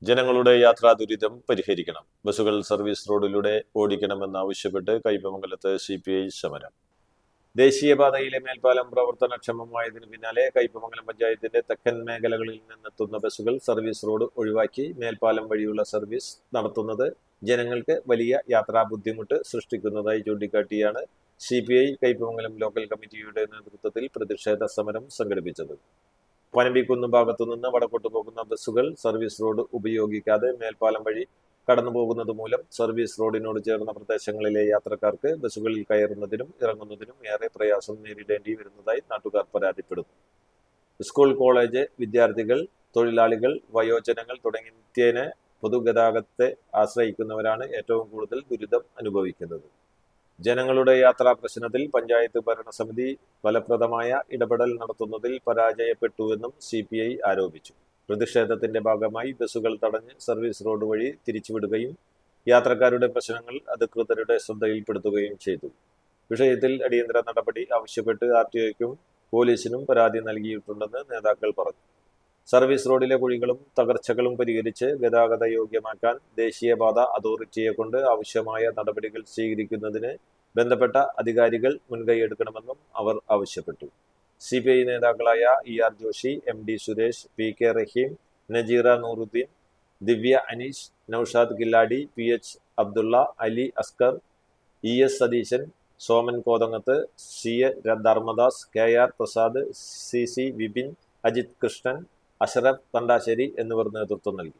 ജനങ്ങളുടെ യാത്രാ ദുരിതം പരിഹരിക്കണം. ബസ്സുകൾ സർവീസ് റോഡിലൂടെ ഓടിക്കണമെന്നാവശ്യപ്പെട്ട് കയ്പമംഗലത്ത് CPI സമരം. ദേശീയപാതയിലെ മേൽപ്പാലം പ്രവർത്തനക്ഷമമായതിനു പിന്നാലെ കയ്പമംഗലം പഞ്ചായത്തിന്റെ തെക്കൻ മേഖലകളിൽ നിന്നെത്തുന്ന ബസ്സുകൾ സർവീസ് റോഡ് ഒഴിവാക്കി മേൽപ്പാലം വഴിയുള്ള സർവീസ് നടത്തുന്നത് ജനങ്ങൾക്ക് വലിയ യാത്രാ ബുദ്ധിമുട്ട് സൃഷ്ടിക്കുന്നതായി ചൂണ്ടിക്കാട്ടിയാണ് CPI കയ്പമംഗലം ലോക്കൽ കമ്മിറ്റിയുടെ നേതൃത്വത്തിൽ പ്രതിഷേധ സമരം സംഘടിപ്പിച്ചത്. പനമ്പിക്കുന്ന് ഭാഗത്തുനിന്ന് വടക്കോട്ട് പോകുന്ന ബസ്സുകൾ സർവീസ് റോഡ് ഉപയോഗിക്കാതെ മേൽപ്പാലം വഴി കടന്നു പോകുന്നത് മൂലം സർവീസ് റോഡിനോട് ചേർന്ന പ്രദേശങ്ങളിലെ യാത്രക്കാർക്ക് ബസ്സുകളിൽ കയറുന്നതിനും ഇറങ്ങുന്നതിനും ഏറെ പ്രയാസം നേരിടേണ്ടി വരുന്നതായി നാട്ടുകാർ പരാതിപ്പെടുന്നു. സ്കൂൾ, കോളേജ് വിദ്യാർത്ഥികൾ, തൊഴിലാളികൾ, വയോജനങ്ങൾ തുടങ്ങി നിത്യേന പൊതുഗതാഗതത്തെ ആശ്രയിക്കുന്നവരാണ് ഏറ്റവും കൂടുതൽ ദുരിതം അനുഭവിക്കുന്നത്. ജനങ്ങളുടെ യാത്രാ പ്രശ്നത്തിൽ പഞ്ചായത്ത് ഭരണസമിതി ഫലപ്രദമായ ഇടപെടൽ നടത്തുന്നതിൽ പരാജയപ്പെട്ടുവെന്നും CPI ആരോപിച്ചു. പ്രതിഷേധത്തിന്റെ ഭാഗമായി ബസ്സുകൾ തടഞ്ഞ് സർവീസ് റോഡ് വഴി തിരിച്ചുവിടുകയും യാത്രക്കാരുടെ പ്രശ്നങ്ങൾ അധികൃതരുടെ ശ്രദ്ധയിൽപ്പെടുത്തുകയും ചെയ്തു. വിഷയത്തിൽ അടിയന്തര നടപടി ആവശ്യപ്പെട്ട് RTOയ്ക്കും പോലീസിനും പരാതി നൽകിയിട്ടുണ്ടെന്ന് നേതാക്കൾ പറഞ്ഞു. സർവീസ് റോഡിലെ കുഴികളും തകർച്ചകളും പരിഹരിച്ച് ഗതാഗത യോഗ്യമാക്കാൻ ദേശീയപാത അതോറിറ്റിയെ കൊണ്ട് ആവശ്യമായ നടപടികൾ സ്വീകരിക്കുന്നതിന് ബന്ധപ്പെട്ട അധികാരികൾ മുൻകൈയെടുക്കണമെന്നും അവർ ആവശ്യപ്പെട്ടു. CPI നേതാക്കളായ ER Joshi, MD Suresh, PK റഹീം, നജീറ നൂറുദ്ദീൻ, ദിവ്യ Aneesh, Naushad കില്ലാടി, PH Abdulla, Ali Askar, ES Satheesan, Soman കോതങ്ങത്ത്, CA Dharmadas, KR Prasad, CC Vipin, Ajith Krishnan, Ashraf Thandassery എന്നിവർ നേതൃത്വം നൽകി.